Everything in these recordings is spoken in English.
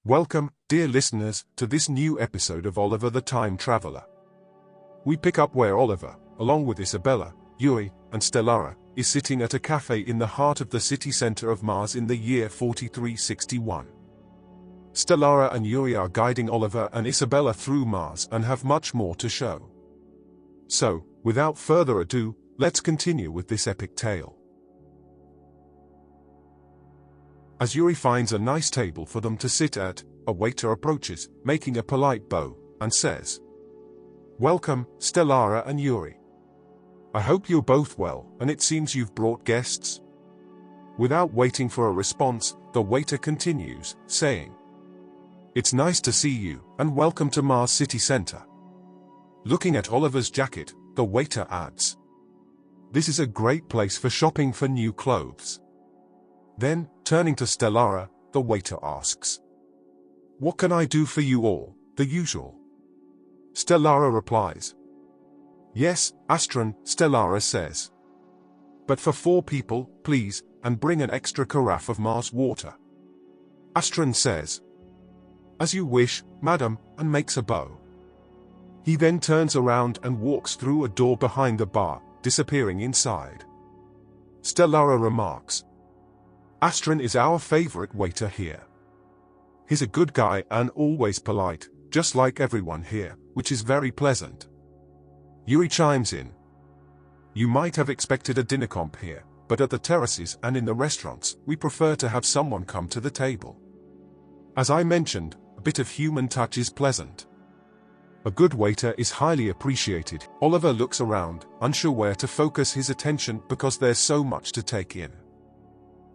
Welcome, dear listeners, to this new episode of Oliver the Time Traveler. We pick up where Oliver, along with Isabella, Yuri, and Stellara, is sitting at a cafe in the heart of the city center of Mars in the year 4361. Stellara and Yuri are guiding Oliver and Isabella through Mars and have much more to show. So, without further ado, let's continue with this epic tale. As Yuri finds a nice table for them to sit at, a waiter approaches, making a polite bow, and says, "Welcome, Stellara and Yuri. I hope you're both well, and it seems you've brought guests." Without waiting for a response, the waiter continues, saying, "It's nice to see you, and welcome to Mars City Center." Looking at Oliver's jacket, the waiter adds, "This is a great place for shopping for new clothes." Then, turning to Stellara, the waiter asks, "What can I do for you all, the usual?" Stellara replies, "Yes, Astron," Stellara says. "But for 4 people, please, and bring an extra carafe of Mars water." Astron says, "As you wish, madam," and makes a bow. He then turns around and walks through a door behind the bar, disappearing inside. Stellara remarks, "Astron is our favorite waiter here. He's a good guy and always polite, just like everyone here, which is very pleasant." Yuri chimes in, "You might have expected a dinner comp here, but at the terraces and in the restaurants, we prefer to have someone come to the table. As I mentioned, a bit of human touch is pleasant. A good waiter is highly appreciated." Oliver looks around, unsure where to focus his attention because there's so much to take in.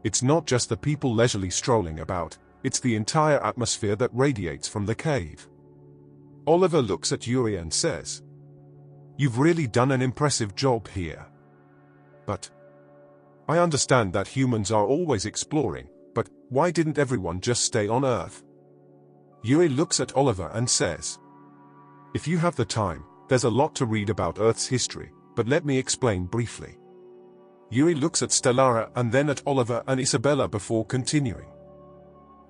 It's not just the people leisurely strolling about, it's the entire atmosphere that radiates from the cave. Oliver looks at Yuri and says, "You've really done an impressive job here. But I understand that humans are always exploring, but why didn't everyone just stay on Earth?" Yuri looks at Oliver and says, "If you have the time, there's a lot to read about Earth's history, but let me explain briefly." Yuri looks at Stellara and then at Oliver and Isabella before continuing.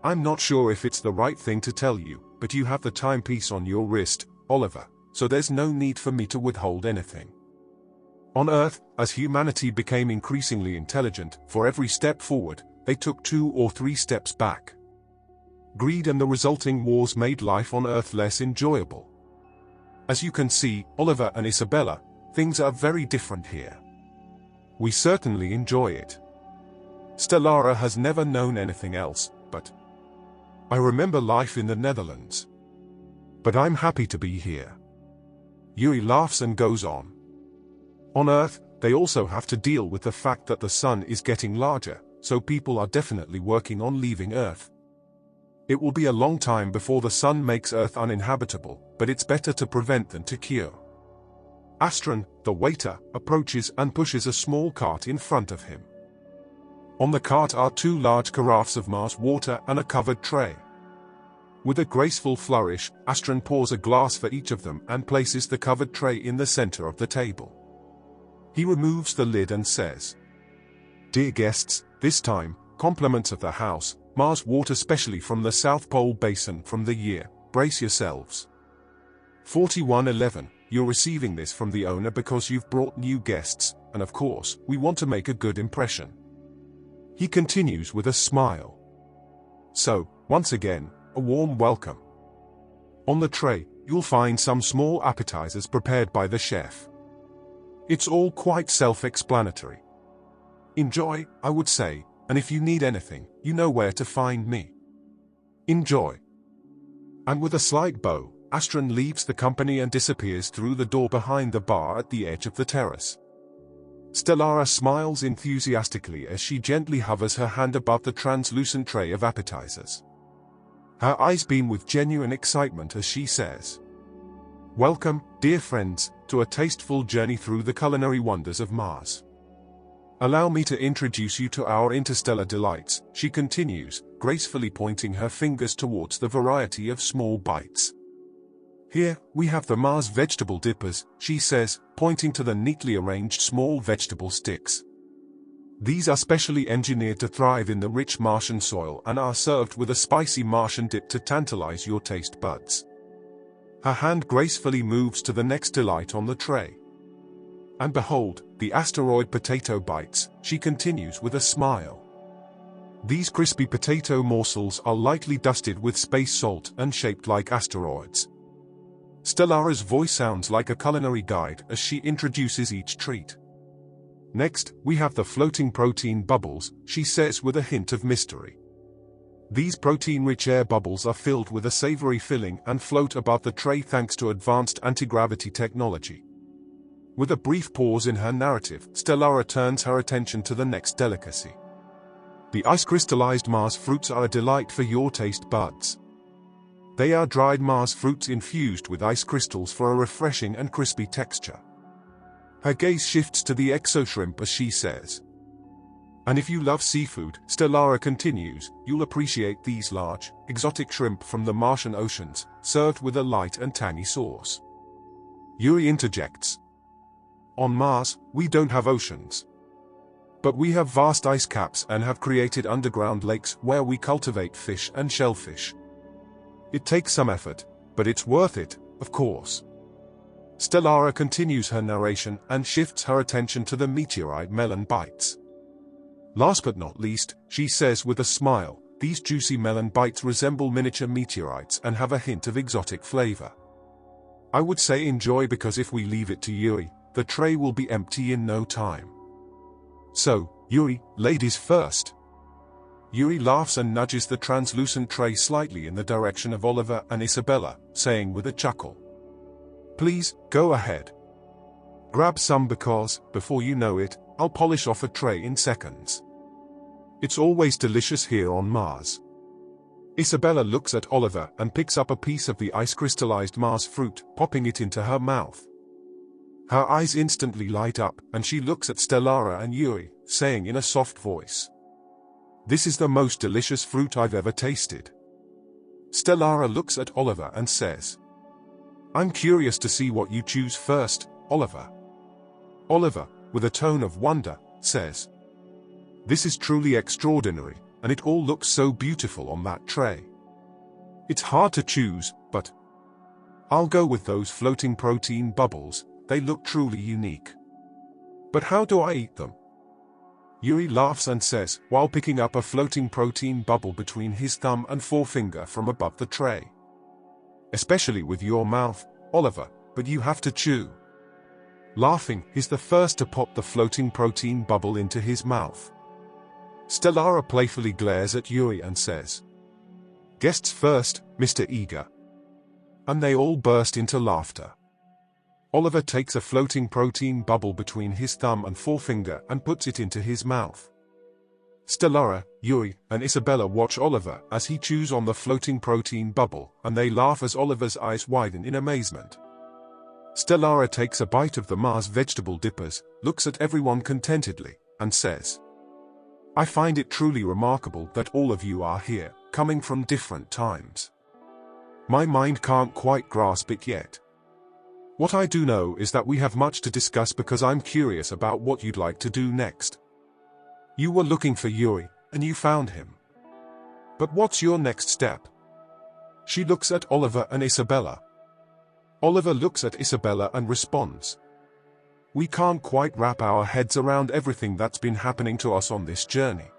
"I'm not sure if it's the right thing to tell you, but you have the timepiece on your wrist, Oliver, so there's no need for me to withhold anything. On Earth, as humanity became increasingly intelligent, for every step forward, they took 2 or 3 steps back. Greed and the resulting wars made life on Earth less enjoyable. As you can see, Oliver and Isabella, things are very different here. We certainly enjoy it. Stellara has never known anything else, but I remember life in the Netherlands. But I'm happy to be here." Yuri laughs and goes on. "On Earth, they also have to deal with the fact that the sun is getting larger, so people are definitely working on leaving Earth. It will be a long time before the sun makes Earth uninhabitable, but it's better to prevent than to cure." Astron, the waiter, approaches and pushes a small cart in front of him. On the cart are 2 large carafes of Mars water and a covered tray. With a graceful flourish, Astron pours a glass for each of them and places the covered tray in the center of the table. He removes the lid and says, "Dear guests, this time, compliments of the house, Mars water specially from the South Pole Basin from the year, brace yourselves. 4111, you're receiving this from the owner because you've brought new guests, and of course, we want to make a good impression." He continues with a smile. "So, once again, a warm welcome. On the tray, you'll find some small appetizers prepared by the chef. It's all quite self-explanatory. Enjoy, I would say, and if you need anything, you know where to find me. Enjoy." And with a slight bow, Astron leaves the company and disappears through the door behind the bar at the edge of the terrace. Stellara smiles enthusiastically as she gently hovers her hand above the translucent tray of appetizers. Her eyes beam with genuine excitement as she says, "Welcome, dear friends, to a tasteful journey through the culinary wonders of Mars. Allow me to introduce you to our interstellar delights," she continues, gracefully pointing her fingers towards the variety of small bites. "Here, we have the Mars vegetable dippers," she says, pointing to the neatly arranged small vegetable sticks. These are specially engineered to thrive in the rich Martian soil and are served with a spicy Martian dip to tantalize your taste buds. Her hand gracefully moves to the next delight on the tray. And behold, the asteroid potato bites, she continues with a smile. These crispy potato morsels are lightly dusted with space salt and shaped like asteroids. Stellara's voice sounds like a culinary guide as she introduces each treat. Next, we have the floating protein bubbles, she says with a hint of mystery. These protein-rich air bubbles are filled with a savory filling and float above the tray thanks to advanced anti-gravity technology. With a brief pause in her narrative, Stellara turns her attention to the next delicacy. The ice-crystallized Mars fruits are a delight for your taste buds. They are dried Mars fruits infused with ice crystals for a refreshing and crispy texture. Her gaze shifts to the exoshrimp as she says. And if you love seafood, Stellara continues, you'll appreciate these large, exotic shrimp from the Martian oceans, served with a light and tangy sauce. Yuri interjects. On Mars, we don't have oceans. But we have vast ice caps and have created underground lakes where we cultivate fish and shellfish. It takes some effort, but it's worth it, of course. Stellara continues her narration and shifts her attention to the meteorite melon bites. Last but not least, she says with a smile, these juicy melon bites resemble miniature meteorites and have a hint of exotic flavor. I would say enjoy because if we leave it to Yuri, the tray will be empty in no time. So, Yuri, ladies first. Yuri laughs and nudges the translucent tray slightly in the direction of Oliver and Isabella, saying with a chuckle. Please, go ahead. Grab some because, before you know it, I'll polish off a tray in seconds. It's always delicious here on Mars. Isabella looks at Oliver and picks up a piece of the ice-crystallized Mars fruit, popping it into her mouth. Her eyes instantly light up, and she looks at Stellara and Yuri, saying in a soft voice, "This is the most delicious fruit I've ever tasted." Stellara looks at Oliver and says, "I'm curious to see what you choose first, Oliver." Oliver, with a tone of wonder, says, "This is truly extraordinary, and it all looks so beautiful on that tray. It's hard to choose, but I'll go with those floating protein bubbles. They look truly unique. But how do I eat them?" Yuri laughs and says, while picking up a floating protein bubble between his thumb and forefinger from above the tray. "Especially with your mouth, Oliver, but you have to chew." Laughing, he's the first to pop the floating protein bubble into his mouth. Stellara playfully glares at Yuri and says, "Guests first, Mr. Eager." And they all burst into laughter. Oliver takes a floating protein bubble between his thumb and forefinger and puts it into his mouth. Stellara, Yuri, and Isabella watch Oliver as he chews on the floating protein bubble, and they laugh as Oliver's eyes widen in amazement. Stellara takes a bite of the Mars vegetable dippers, looks at everyone contentedly, and says, "I find it truly remarkable that all of you are here, coming from different times. My mind can't quite grasp it yet. What I do know is that we have much to discuss because I'm curious about what you'd like to do next. You were looking for Yuri, and you found him. But what's your next step?" She looks at Oliver and Isabella. Oliver looks at Isabella and responds, "We can't quite wrap our heads around everything that's been happening to us on this journey.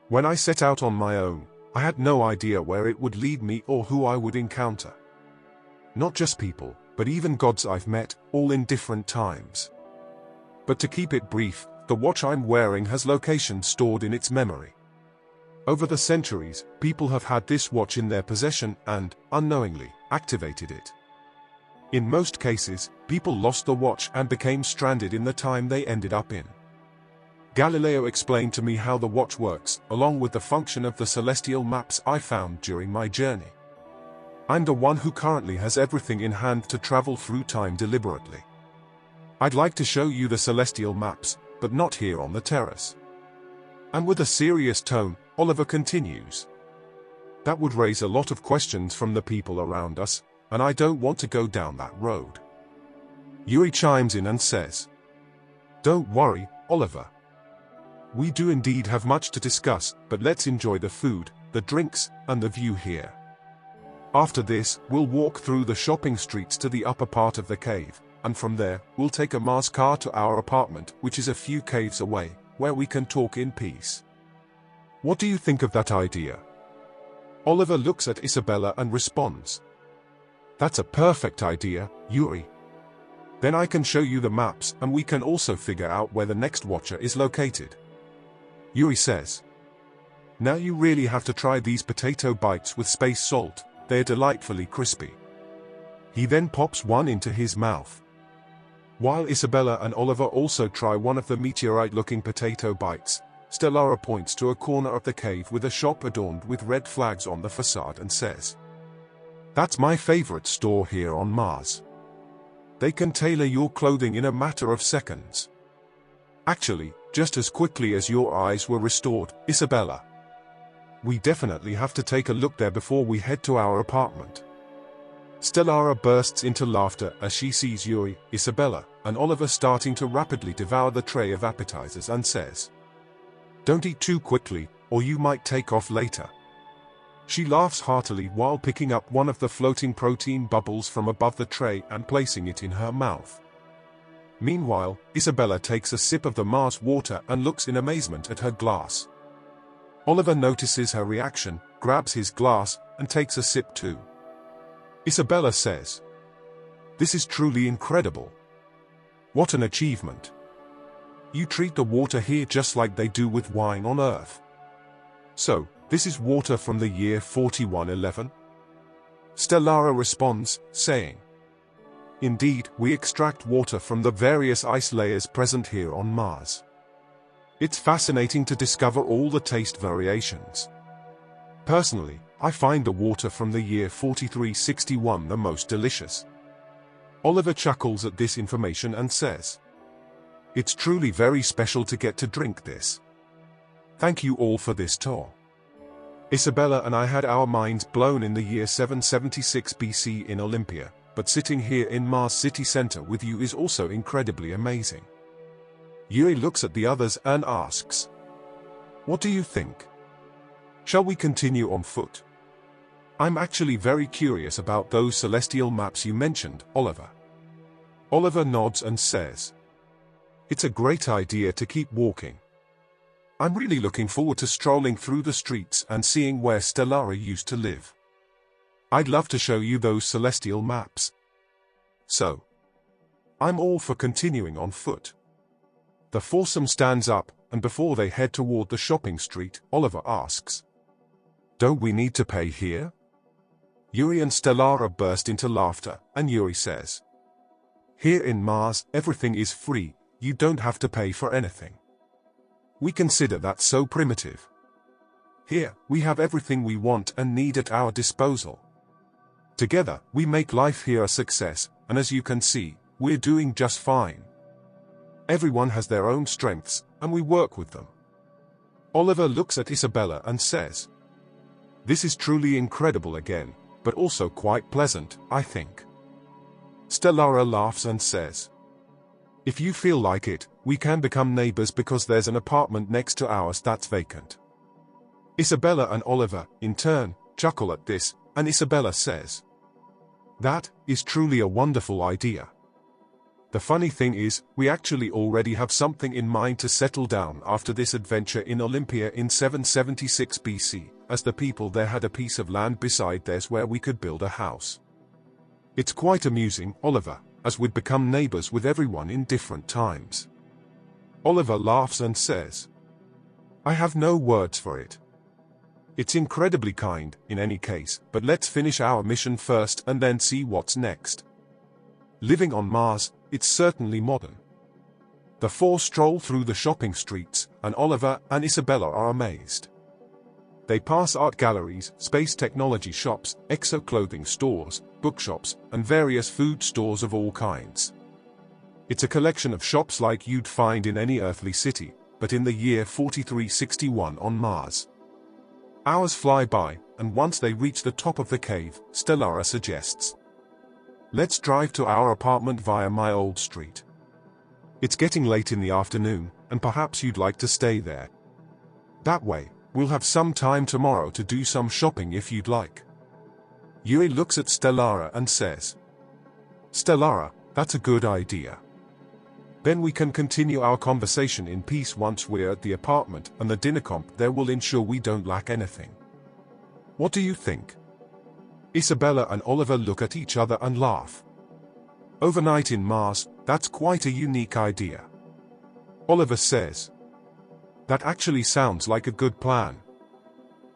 When I set out on my own, I had no idea where it would lead me or who I would encounter. Not just people, but even gods I've met, all in different times. But to keep it brief, the watch I'm wearing has locations stored in its memory. Over the centuries, people have had this watch in their possession and, unknowingly, activated it. In most cases, people lost the watch and became stranded in the time they ended up in. Galileo explained to me how the watch works, along with the function of the celestial maps I found during my journey. I'm the one who currently has everything in hand to travel through time deliberately. I'd like to show you the celestial maps, but not here on the terrace." And with a serious tone, Oliver continues, "That would raise a lot of questions from the people around us, and I don't want to go down that road." Yuri chimes in and says, "Don't worry, Oliver. We do indeed have much to discuss, but let's enjoy the food, the drinks, and the view here. After this, we'll walk through the shopping streets to the upper part of the cave, and from there, we'll take a Mars car to our apartment, which is a few caves away, where we can talk in peace. What do you think of that idea? Oliver looks at Isabella and responds. That's a perfect idea, Yuri. Then I can show you the maps and we can also figure out where the next watcher is located. Yuri says. Now you really have to try these potato bites with space salt, they're delightfully crispy. He then pops one into his mouth. While Isabella and Oliver also try one of the meteorite-looking potato bites, Stellara points to a corner of the cave with a shop adorned with red flags on the facade and says, That's my favorite store here on Mars. They can tailor your clothing in a matter of seconds. Actually, just as quickly as your eyes were restored, Isabella. We definitely have to take a look there before we head to our apartment. Stellara bursts into laughter as she sees Yuri, Isabella, and Oliver starting to rapidly devour the tray of appetizers and says, Don't eat too quickly, or you might take off later. She laughs heartily while picking up one of the floating protein bubbles from above the tray and placing it in her mouth. Meanwhile, Isabella takes a sip of the Mars water and looks in amazement at her glass. Oliver notices her reaction, grabs his glass, and takes a sip too. Isabella says, This is truly incredible. What an achievement. You treat the water here just like they do with wine on Earth. So, this is water from the year 4111? Stellara responds, saying, Indeed, we extract water from the various ice layers present here on Mars. It's fascinating to discover all the taste variations. Personally, I find the water from the year 4361 the most delicious. Oliver chuckles at this information and says, It's truly very special to get to drink this. Thank you all for this tour. Isabella and I had our minds blown in the year 776 BC in Olympia, but sitting here in Mars City Center with you is also incredibly amazing. Yuri looks at the others and asks, What do you think? Shall we continue on foot? I'm actually very curious about those celestial maps you mentioned, Oliver. Oliver nods and says, It's a great idea to keep walking. I'm really looking forward to strolling through the streets and seeing where Stellara used to live. I'd love to show you those celestial maps. So, I'm all for continuing on foot. The foursome stands up, and before they head toward the shopping street, Oliver asks, Don't we need to pay here? Yuri and Stellara burst into laughter, and Yuri says, Here in Mars, everything is free, you don't have to pay for anything. We consider that so primitive. Here, we have everything we want and need at our disposal. Together, we make life here a success, and as you can see, we're doing just fine. Everyone has their own strengths, and we work with them. Oliver looks at Isabella and says, This is truly incredible again, but also quite pleasant, I think. Stellara laughs and says, If you feel like it, we can become neighbors because there's an apartment next to ours that's vacant. Isabella and Oliver, in turn, chuckle at this, and Isabella says, That is truly a wonderful idea. The funny thing is, we actually already have something in mind to settle down after this adventure in Olympia in 776 BC, as the people there had a piece of land beside theirs where we could build a house. It's quite amusing, Oliver, as we'd become neighbors with everyone in different times. Oliver laughs and says, I have no words for it. It's incredibly kind, in any case, but let's finish our mission first and then see what's next. Living on Mars, it's certainly modern. The four stroll through the shopping streets, and Oliver and Isabella are amazed. They pass art galleries, space technology shops, exo-clothing stores, bookshops, and various food stores of all kinds. It's a collection of shops like you'd find in any earthly city, but in the year 4361 on Mars. Hours fly by, and once they reach the top of the cave, Stellara suggests, Let's drive to our apartment via my old street. It's getting late in the afternoon, and perhaps you'd like to stay there. That way, we'll have some time tomorrow to do some shopping if you'd like. Yuri looks at Stellara and says, Stellara, that's a good idea. Then we can continue our conversation in peace once we're at the apartment, and the dinner comp there will ensure we don't lack anything. What do you think? Isabella and Oliver look at each other and laugh. Overnight in Mars, that's quite a unique idea. Oliver says, that actually sounds like a good plan.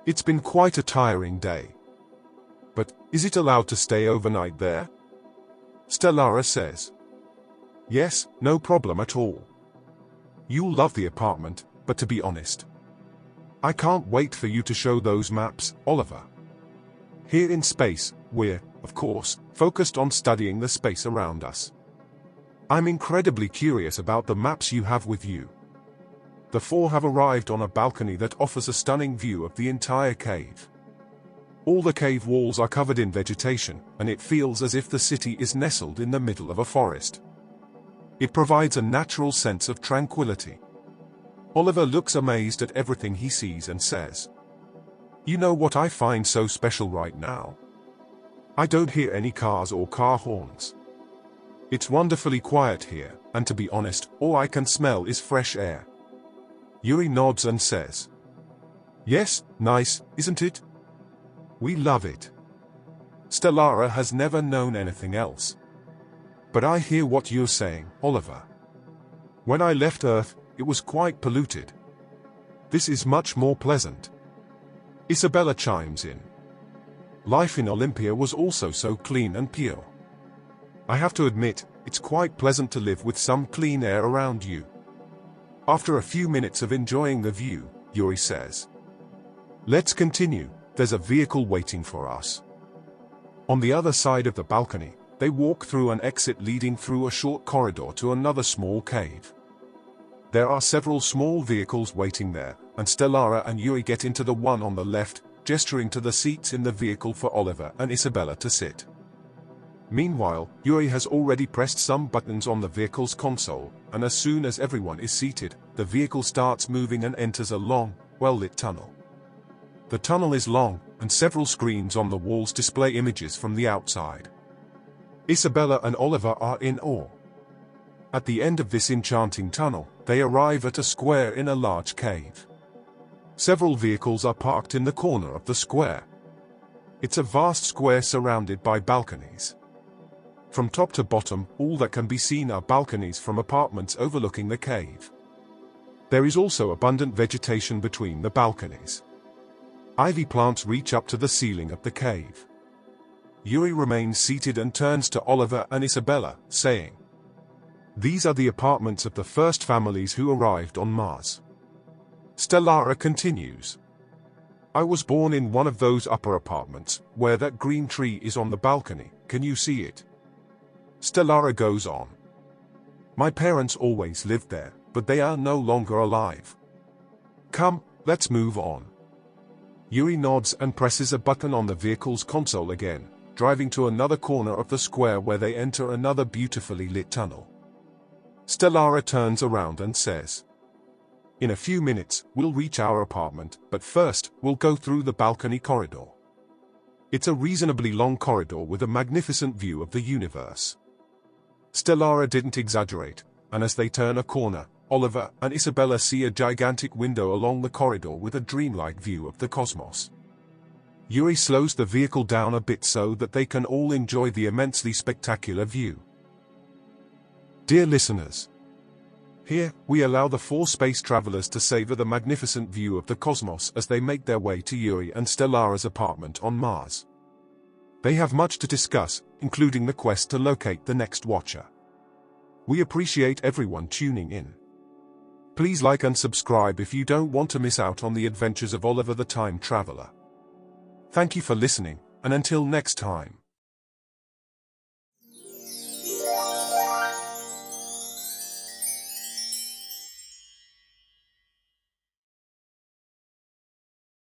It's been quite a tiring day. But, is it allowed to stay overnight there? Stellara says, yes, no problem at all. You'll love the apartment, but to be honest, I can't wait for you to show those maps, Oliver. Here in space, we're, of course, focused on studying the space around us. I'm incredibly curious about the maps you have with you. The four have arrived on a balcony that offers a stunning view of the entire cave. All the cave walls are covered in vegetation, and it feels as if the city is nestled in the middle of a forest. It provides a natural sense of tranquility. Oliver looks amazed at everything he sees and says, you know what I find so special right now? I don't hear any cars or car horns. It's wonderfully quiet here, and to be honest, all I can smell is fresh air. Yuri nods and says, yes, nice, isn't it? We love it. Stellara has never known anything else. But I hear what you're saying, Oliver. When I left Earth, it was quite polluted. This is much more pleasant. Isabella chimes in. Life in Olympia was also so clean and pure. I have to admit, it's quite pleasant to live with some clean air around you. After a few minutes of enjoying the view, Yuri says, let's continue, there's a vehicle waiting for us. On the other side of the balcony, they walk through an exit leading through a short corridor to another small cave. There are several small vehicles waiting there, and Stellara and Yuri get into the one on the left, gesturing to the seats in the vehicle for Oliver and Isabella to sit. Meanwhile, Yuri has already pressed some buttons on the vehicle's console, and as soon as everyone is seated, the vehicle starts moving and enters a long, well-lit tunnel. The tunnel is long, and several screens on the walls display images from the outside. Isabella and Oliver are in awe. At the end of this enchanting tunnel, they arrive at a square in a large cave. Several vehicles are parked in the corner of the square. It's a vast square surrounded by balconies. From top to bottom, all that can be seen are balconies from apartments overlooking the cave. There is also abundant vegetation between the balconies. Ivy plants reach up to the ceiling of the cave. Yuri remains seated and turns to Oliver and Isabella, saying, these are the apartments of the first families who arrived on Mars. Stellara continues, I was born in one of those upper apartments, where that green tree is on the balcony, can you see it? Stellara goes on, my parents always lived there, but they are no longer alive. Come, let's move on. Yuri nods and presses a button on the vehicle's console again, driving to another corner of the square where they enter another beautifully lit tunnel. Stellara turns around and says, in a few minutes, we'll reach our apartment, but first, we'll go through the balcony corridor. It's a reasonably long corridor with a magnificent view of the universe. Stellara didn't exaggerate, and as they turn a corner, Oliver and Isabella see a gigantic window along the corridor with a dreamlike view of the cosmos. Yuri slows the vehicle down a bit so that they can all enjoy the immensely spectacular view. Dear listeners, here, we allow the four space travelers to savor the magnificent view of the cosmos as they make their way to Yuri and Stellara's apartment on Mars. They have much to discuss, including the quest to locate the next watcher. We appreciate everyone tuning in. Please like and subscribe if you don't want to miss out on the adventures of Oliver the Time Traveler. Thank you for listening, and until next time.